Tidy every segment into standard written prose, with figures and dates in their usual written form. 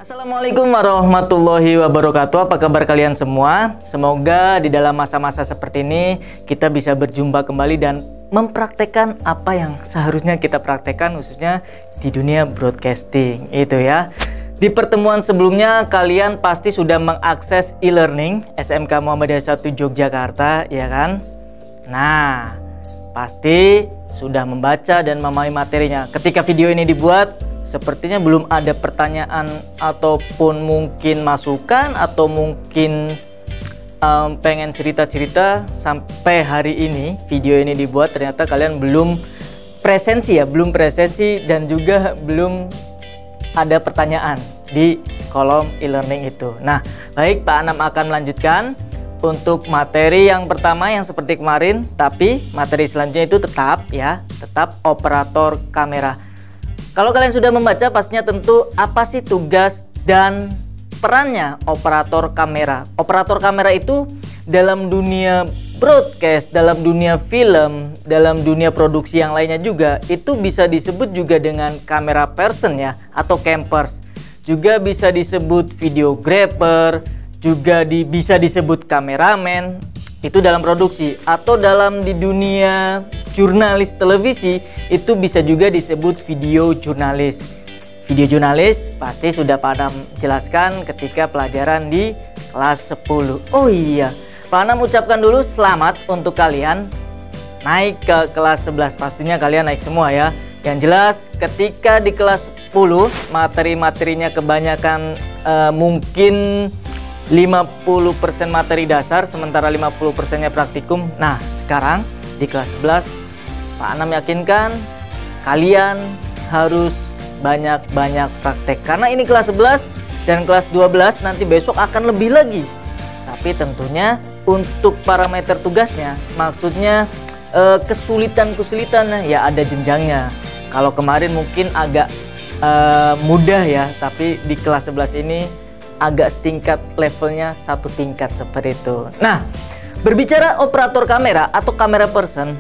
Assalamualaikum warahmatullahi wabarakatuh. Apa kabar kalian semua? Semoga di dalam masa-masa seperti ini kita bisa berjumpa kembali dan mempraktekkan apa yang seharusnya kita praktekkan, khususnya di dunia broadcasting itu ya. Di pertemuan sebelumnya kalian pasti sudah mengakses e-learning SMK Muhammadiyah 1 Yogyakarta, ya kan? Nah, pasti sudah membaca dan memahami materinya. Ketika video ini dibuat, sepertinya belum ada pertanyaan ataupun mungkin masukan atau mungkin pengen cerita-cerita sampai hari ini video ini dibuat. Ternyata kalian belum presensi ya, belum presensi dan juga belum ada pertanyaan di kolom e-learning itu. Nah, baik, Pak Anam akan melanjutkan untuk materi yang pertama yang seperti kemarin, tapi materi selanjutnya itu tetap operator kamera. Kalau kalian sudah membaca, pastinya tentu apa sih tugas dan perannya operator kamera. Operator kamera itu dalam dunia broadcast, dalam dunia film, dalam dunia produksi yang lainnya juga, itu bisa disebut juga dengan kamera person ya, atau campers. Juga bisa disebut videographer, juga bisa disebut kameramen. Itu dalam produksi, atau dalam di dunia jurnalis televisi itu bisa juga disebut video jurnalis. Video jurnalis pasti sudah Pak Anam jelaskan ketika pelajaran di kelas 10. Oh iya, Pak Anam ucapkan dulu selamat untuk kalian naik ke kelas 11. Pastinya kalian naik semua ya. Yang jelas ketika di kelas 10 materi-materinya kebanyakan mungkin 50% materi dasar, sementara 50%-nya praktikum. Nah, sekarang di kelas 11 Pak Anam yakinkan kalian harus banyak-banyak praktek, karena ini kelas 11 dan kelas 12 nanti besok akan lebih lagi. Tapi tentunya untuk parameter tugasnya, maksudnya kesulitan-kesulitannya ya ada jenjangnya. Kalau kemarin mungkin agak mudah ya, tapi di kelas 11 ini agak setingkat, levelnya satu tingkat seperti itu. Nah, berbicara operator kamera atau kamera person,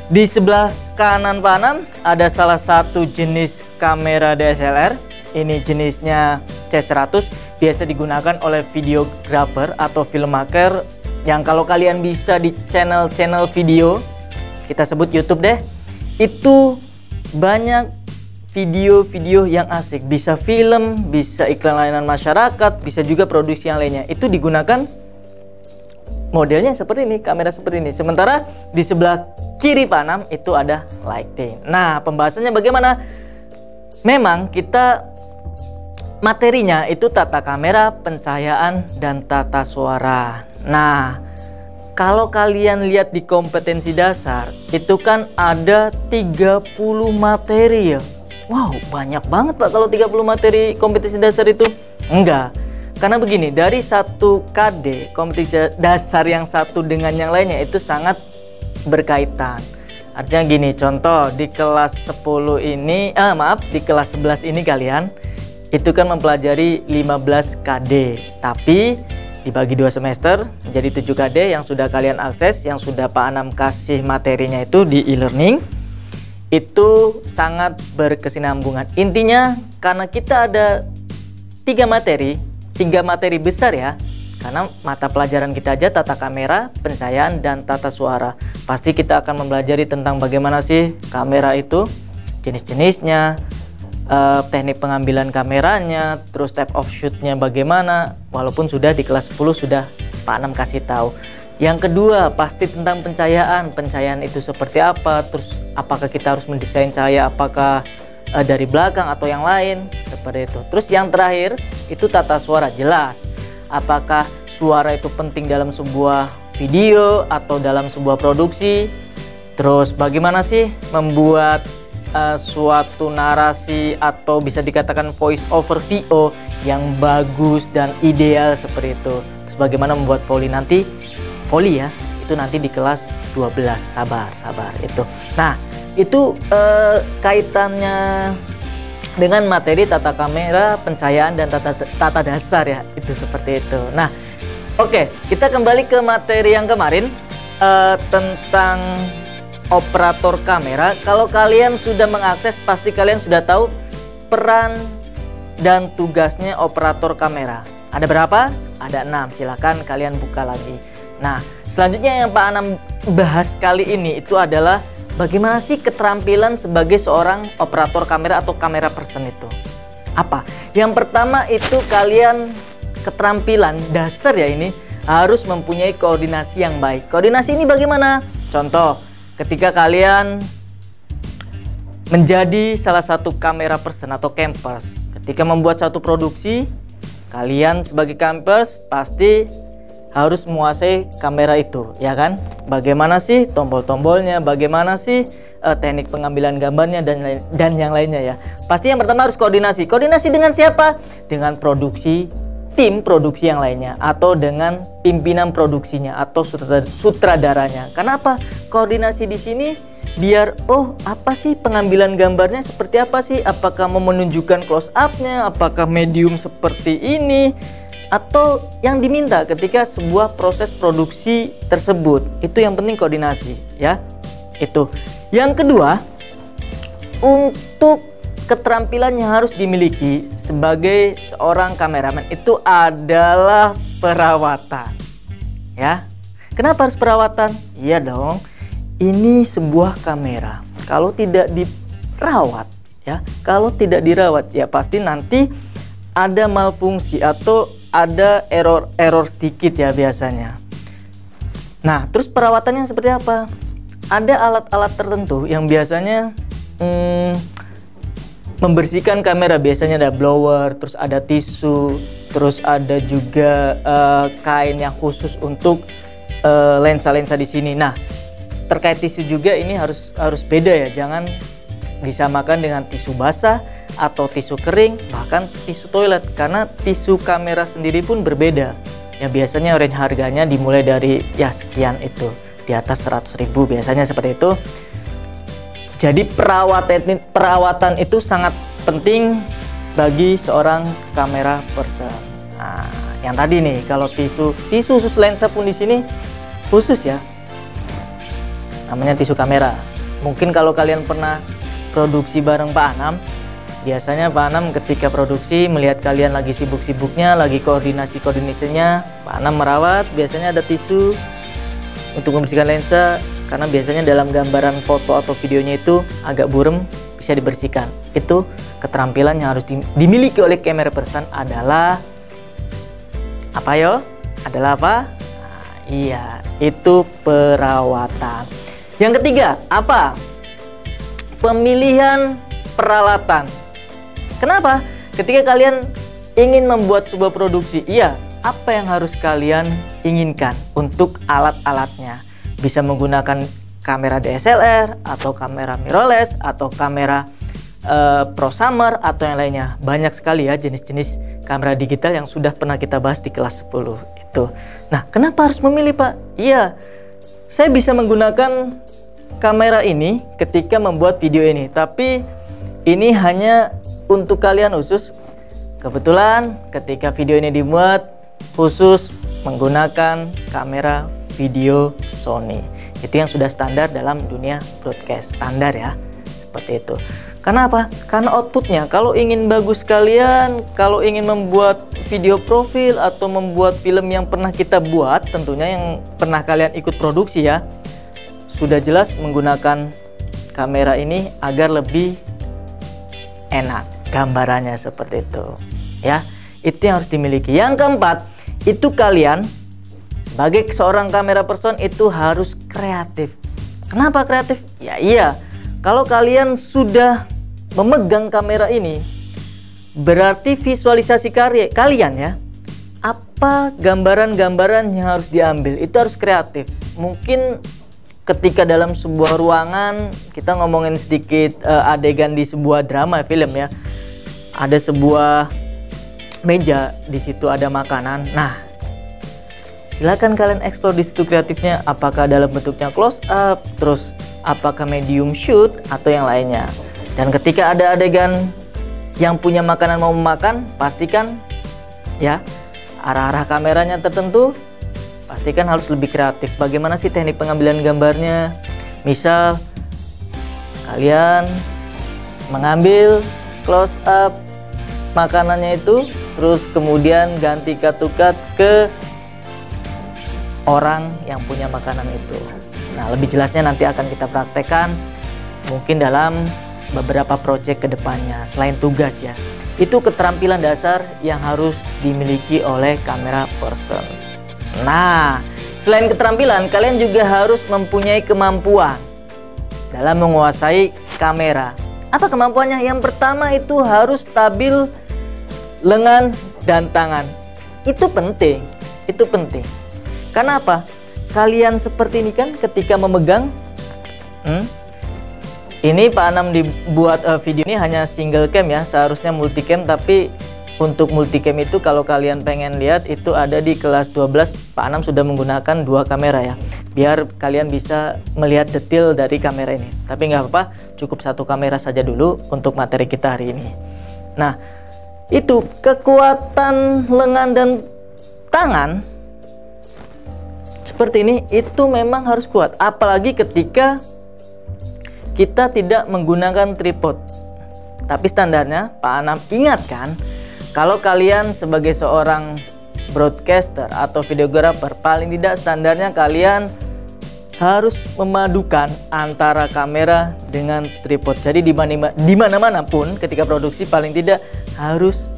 di sebelah kanan Pak Anam ada salah satu jenis kamera DSLR. Ini jenisnya C100, biasa digunakan oleh videographer atau filmmaker yang kalau kalian bisa di channel-channel video, kita sebut YouTube deh, itu banyak video-video yang asik, bisa film, bisa iklan layanan masyarakat, bisa juga produksi yang lainnya. Itu digunakan modelnya seperti ini, kamera seperti ini. Sementara di sebelah kiri Pak Anam itu ada lighting. Nah, pembahasannya bagaimana? Memang kita materinya itu tata kamera, pencahayaan, dan tata suara. Nah, kalau kalian lihat di kompetensi dasar, itu kan ada 30 materi ya. Wow, banyak banget Pak kalau 30 materi kompetensi dasar itu. Enggak, karena begini, dari satu KD kompetensi dasar yang satu dengan yang lainnya itu sangat berkaitan. Artinya gini, contoh di kelas 10 ini, di kelas 11 ini kalian itu kan mempelajari 15 KD, tapi dibagi 2 semester menjadi 7 KD yang sudah kalian akses, yang sudah Pak Anam kasih materinya itu di e-learning. Itu sangat berkesinambungan. Intinya karena kita ada 3 materi besar ya, karena mata pelajaran kita aja tata kamera, pencahayaan, dan tata suara. Pasti kita akan mempelajari tentang bagaimana sih kamera itu, jenis-jenisnya, teknik pengambilan kameranya, terus type of shootnya bagaimana, walaupun sudah di kelas 10 sudah Pak Anam kasih tahu. Yang kedua pasti tentang pencahayaan. Pencahayaan itu seperti apa, terus apakah kita harus mendesain cahaya, apakah dari belakang atau yang lain, seperti itu. Terus yang terakhir itu tata suara. Jelas apakah suara itu penting dalam sebuah video atau dalam sebuah produksi. Terus bagaimana sih membuat suatu narasi atau bisa dikatakan voice over VO yang bagus dan ideal seperti itu. Terus bagaimana membuat Foley nanti, Foley ya, itu nanti di kelas 12. Sabar itu. Nah, itu kaitannya dengan materi tata kamera, pencahayaan, dan tata dasar ya, itu seperti itu. Nah, oke, kita kembali ke materi yang kemarin tentang operator kamera. Kalau kalian sudah mengakses, pasti kalian sudah tahu peran dan tugasnya operator kamera. Ada berapa? Ada 6. Silahkan kalian buka lagi. Nah, selanjutnya yang Pak Anam bahas kali ini itu adalah bagaimana sih keterampilan sebagai seorang operator kamera atau kamera person itu. Apa? Yang pertama itu kalian keterampilan dasar ya, ini harus mempunyai koordinasi yang baik. Koordinasi ini bagaimana? Contoh, ketika kalian menjadi salah satu kamera person atau campers, ketika membuat satu produksi, kalian sebagai campers pasti harus menguasai kamera itu, ya kan? Bagaimana sih tombol-tombolnya, bagaimana sih teknik pengambilan gambarnya dan yang lainnya ya. Pasti yang pertama harus koordinasi. Koordinasi dengan siapa? Dengan produksi, tim produksi yang lainnya, atau dengan pimpinan produksinya atau sutradaranya. Kenapa? Koordinasi di sini biar apa sih pengambilan gambarnya seperti apa sih? Apakah mau menunjukkan close up-nya? Apakah medium seperti ini? Atau yang diminta ketika sebuah proses produksi tersebut. Itu yang penting koordinasi ya. Itu. Yang kedua, untuk keterampilan yang harus dimiliki sebagai seorang kameramen itu adalah perawatan. Ya. Kenapa harus perawatan? Iya dong. Ini sebuah kamera. Kalau tidak dirawat ya, kalau tidak dirawat ya pasti nanti ada malfungsi atau ada error sedikit ya biasanya. Nah, terus perawatannya seperti apa? Ada alat-alat tertentu yang biasanya membersihkan kamera. Biasanya ada blower, terus ada tisu, terus ada juga kain yang khusus untuk lensa-lensa di sini. Nah, terkait tisu juga ini harus beda ya. Jangan disamakan dengan tisu basah atau tisu kering, bahkan tisu toilet, karena tisu kamera sendiri pun berbeda ya. Biasanya range harganya dimulai dari ya sekian, itu di atas 100.000 biasanya seperti itu. Jadi perawatan itu sangat penting bagi seorang kamera person. Nah, yang tadi nih, kalau tisu khusus lensa pun di sini khusus ya, namanya tisu kamera. Mungkin kalau kalian pernah produksi bareng Pak Anam, biasanya Pak Anam ketika produksi melihat kalian lagi sibuk-sibuknya, lagi koordinasinya, Pak Anam merawat, biasanya ada tisu untuk membersihkan lensa, karena biasanya dalam gambaran foto atau videonya itu agak buram, bisa dibersihkan. Itu keterampilan yang harus dimiliki oleh kamera person adalah apa yo? Adalah apa? Nah, iya, itu perawatan. Yang ketiga, apa? Pemilihan peralatan. Kenapa? Ketika kalian ingin membuat sebuah produksi, iya, apa yang harus kalian inginkan untuk alat-alatnya? Bisa menggunakan kamera DSLR atau kamera mirrorless atau kamera prosumer atau yang lainnya. Banyak sekali ya jenis-jenis kamera digital yang sudah pernah kita bahas di kelas 10 itu. Nah, kenapa harus memilih, Pak? Iya, saya bisa menggunakan kamera ini ketika membuat video ini, tapi ini hanya untuk kalian khusus. Kebetulan ketika video ini dibuat khusus menggunakan kamera video Sony. Itu yang sudah standar dalam dunia broadcast, standar ya, seperti itu. Karena apa? Karena outputnya, kalau ingin bagus kalian, kalau ingin membuat video profil atau membuat film yang pernah kita buat, tentunya yang pernah kalian ikut produksi ya, sudah jelas menggunakan kamera ini agar lebih enak gambarannya, seperti itu ya. Itu yang harus dimiliki. Yang keempat, itu kalian sebagai seorang kamera person itu harus kreatif. Kenapa kreatif? Ya iya, kalau kalian sudah memegang kamera ini, berarti visualisasi kalian ya, apa gambaran-gambaran yang harus diambil itu harus kreatif. Mungkin ketika dalam sebuah ruangan, kita ngomongin sedikit adegan di sebuah drama film ya, ada sebuah meja, di situ ada makanan. Nah, silakan kalian explore di situ kreatifnya, apakah dalam bentuknya close up, terus apakah medium shoot atau yang lainnya. Dan ketika ada adegan yang punya makanan mau memakan, pastikan ya arah-arah kameranya tertentu, pastikan harus lebih kreatif. Bagaimana sih teknik pengambilan gambarnya? Misal kalian mengambil close up makanannya itu, terus kemudian ganti cut-to-cut ke orang yang punya makanan itu. Nah, lebih jelasnya nanti akan kita praktekkan mungkin dalam beberapa project ke depannya selain tugas ya. Itu keterampilan dasar yang harus dimiliki oleh kamera person. Nah, selain keterampilan, kalian juga harus mempunyai kemampuan dalam menguasai kamera. Apa kemampuannya? Yang pertama itu harus stabil lengan dan tangan. Itu penting. Itu penting. Karena apa? Kalian seperti ini kan ketika memegang ini Pak Anam dibuat video ini hanya single cam ya, seharusnya multicam, tapi untuk multicam itu kalau kalian pengen lihat itu ada di kelas 12. Pak Anam sudah menggunakan 2 kamera ya, biar kalian bisa melihat detail dari kamera ini. Tapi nggak apa-apa, cukup 1 kamera saja dulu untuk materi kita hari ini. Nah, itu kekuatan lengan dan tangan seperti ini itu memang harus kuat, apalagi ketika kita tidak menggunakan tripod. Tapi standarnya Pak Anam ingatkan, kalau kalian sebagai seorang broadcaster atau videographer, paling tidak standarnya kalian harus memadukan antara kamera dengan tripod. Jadi di mana-mana pun ketika produksi paling tidak harus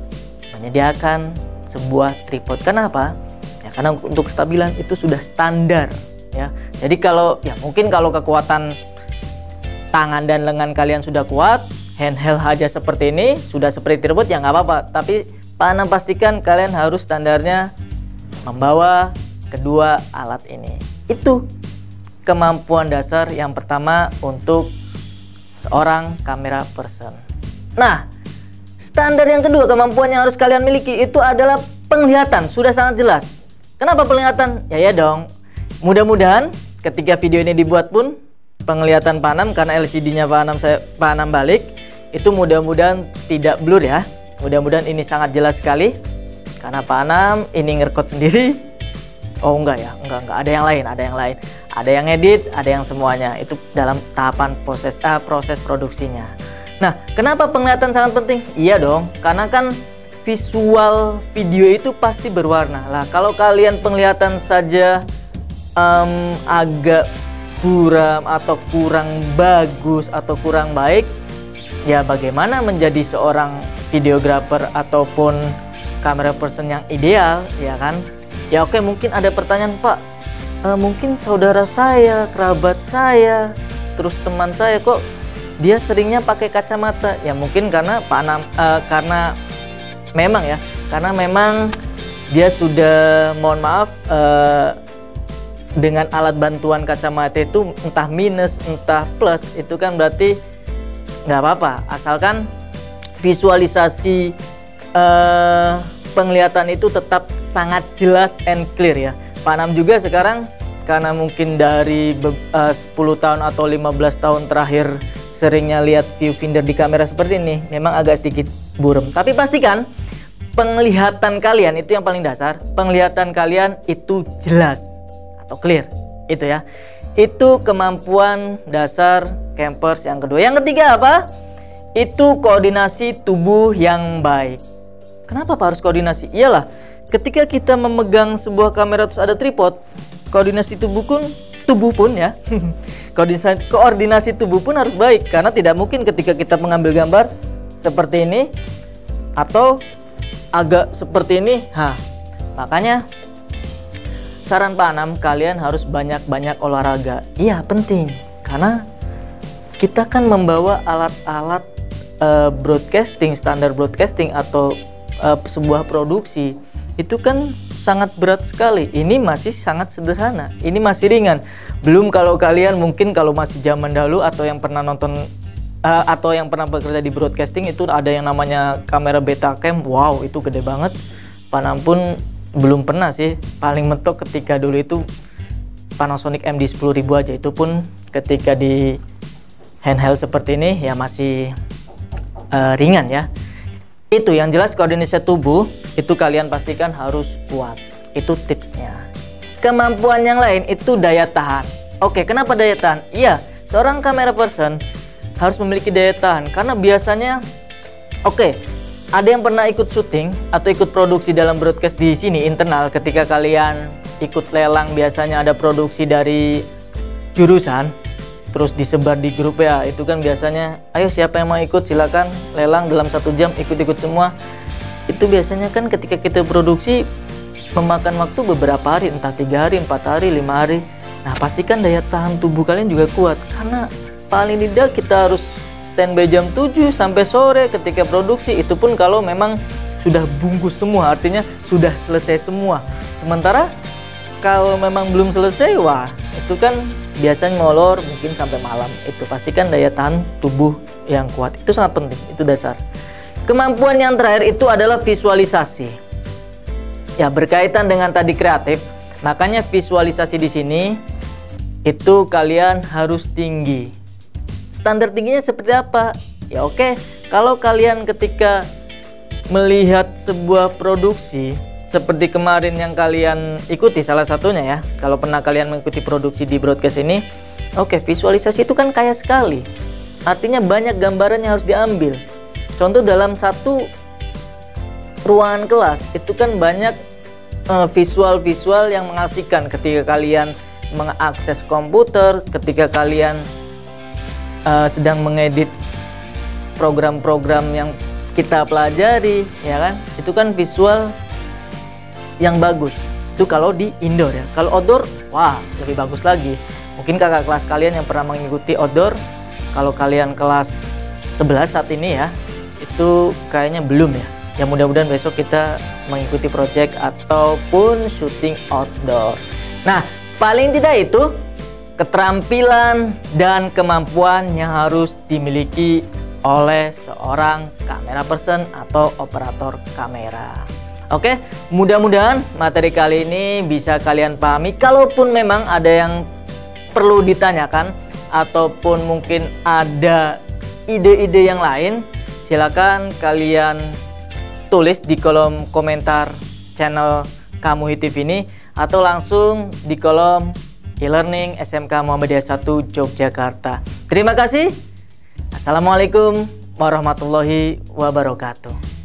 menyediakan sebuah tripod. Kenapa? Ya karena untuk kestabilan itu sudah standar ya. Jadi kalau ya mungkin kalau kekuatan tangan dan lengan kalian sudah kuat, handheld aja seperti ini, sudah seperti tripod ya nggak apa-apa. Tapi Pak Anam pastikan kalian harus standarnya membawa kedua alat ini. Itu kemampuan dasar yang pertama untuk seorang kamera person. Nah, standar yang kedua kemampuan yang harus kalian miliki itu adalah penglihatan. Sudah sangat jelas. Kenapa penglihatan? Ya dong. Mudah-mudahan ketika video ini dibuat pun penglihatan Pak Anam, karena LCD-nya Pak Anam balik, itu mudah-mudahan tidak blur ya. Mudah-mudahan ini sangat jelas sekali. Karena Pak Anam ini ngerekod sendiri. Oh enggak ya, enggak ada yang lain, ada yang lain. Ada yang edit, ada yang semuanya. Itu dalam tahapan proses produksinya. Nah, kenapa penglihatan sangat penting? Iya dong, karena kan visual video itu pasti berwarna. Lah, kalau kalian penglihatan saja agak buram atau kurang bagus atau kurang baik, ya bagaimana menjadi seorang videographer ataupun camera person yang ideal, ya kan? Ya oke, mungkin ada pertanyaan, Pak, mungkin saudara saya, kerabat saya, terus teman saya kok dia seringnya pakai kacamata. Ya mungkin karena Pak Anam karena memang dia sudah, mohon maaf, dengan alat bantuan kacamata itu entah minus entah plus, itu kan berarti nggak apa-apa, asalkan visualisasi penglihatan itu tetap sangat jelas and clear ya. Pak Anam juga sekarang karena mungkin dari 10 tahun atau 15 tahun terakhir seringnya lihat viewfinder di kamera seperti ini, memang agak sedikit buram. Tapi pastikan penglihatan kalian itu yang paling dasar, penglihatan kalian itu jelas atau clear, itu ya. Itu kemampuan dasar campers yang kedua. Yang ketiga apa? Itu koordinasi tubuh yang baik. Kenapa Pak harus koordinasi? Iyalah, ketika kita memegang sebuah kamera terus ada tripod, koordinasi tubuh pun ya koordinasi tubuh pun harus baik, karena tidak mungkin ketika kita mengambil gambar seperti ini atau agak seperti ini. Makanya saran Pak Anam, kalian harus banyak-banyak olahraga. Iya, penting. Karena kita kan membawa alat-alat broadcasting, standar broadcasting atau sebuah produksi. Itu kan sangat berat sekali. Ini masih sangat sederhana. Ini masih ringan. Belum kalau kalian mungkin kalau masih zaman dahulu atau yang pernah nonton atau yang pernah bekerja di broadcasting, itu ada yang namanya kamera Betacam. Wow, itu gede banget. Pak Anam pun belum pernah sih, paling mentok ketika dulu itu Panasonic MD 10.000 aja, itu pun ketika di handheld seperti ini ya masih ringan ya. Itu yang jelas koordinasi tubuh itu kalian pastikan harus kuat, itu tipsnya. Kemampuan yang lain itu daya tahan. Oke, kenapa daya tahan? Iya, seorang camera person harus memiliki daya tahan karena biasanya ada yang pernah ikut syuting atau ikut produksi dalam broadcast di sini internal, ketika kalian ikut lelang biasanya ada produksi dari jurusan terus disebar di grup ya, itu kan biasanya ayo siapa yang mau ikut silakan lelang dalam 1 jam, ikut-ikut semua. Itu biasanya kan ketika kita produksi memakan waktu beberapa hari, entah 3 hari, 4 hari, 5 hari. Nah pastikan daya tahan tubuh kalian juga kuat, karena paling tidak kita harus standby jam 7 sampai sore ketika produksi. Itu pun kalau memang sudah bungkus semua, artinya sudah selesai semua. Sementara kalau memang belum selesai, wah itu kan biasanya molor mungkin sampai malam. Itu pastikan daya tahan tubuh yang kuat, itu sangat penting, itu dasar. Kemampuan yang terakhir itu adalah visualisasi. Ya, berkaitan dengan tadi kreatif, makanya visualisasi di sini itu kalian harus tinggi. Standar tingginya seperti apa? Ya oke, kalau kalian ketika melihat sebuah produksi seperti kemarin yang kalian ikuti salah satunya ya, kalau pernah kalian mengikuti produksi di broadcast ini, oke, visualisasi itu kan kaya sekali. Artinya banyak gambaran yang harus diambil. Contoh dalam satu ruangan kelas itu kan banyak visual-visual yang mengasihkan ketika kalian mengakses komputer, ketika kalian sedang mengedit program-program yang kita pelajari, ya kan? Itu kan visual yang bagus. Itu kalau di indoor ya. Kalau outdoor, wah lebih bagus lagi. Mungkin kakak kelas kalian yang pernah mengikuti outdoor, kalau kalian kelas 11 saat ini ya, itu kayaknya belum ya. Ya mudah-mudahan besok kita mengikuti project ataupun syuting outdoor. Nah, paling tidak itu keterampilan dan kemampuan yang harus dimiliki oleh seorang kamera person atau operator kamera. Oke, mudah-mudahan materi kali ini bisa kalian pahami. Kalaupun memang ada yang perlu ditanyakan ataupun mungkin ada ide-ide yang lain, silakan kalian tulis di kolom komentar channel Kamuy TV ini atau langsung di kolom e-learning SMK Muhammadiyah 1 Yogyakarta. Terima kasih. Assalamualaikum warahmatullahi wabarakatuh.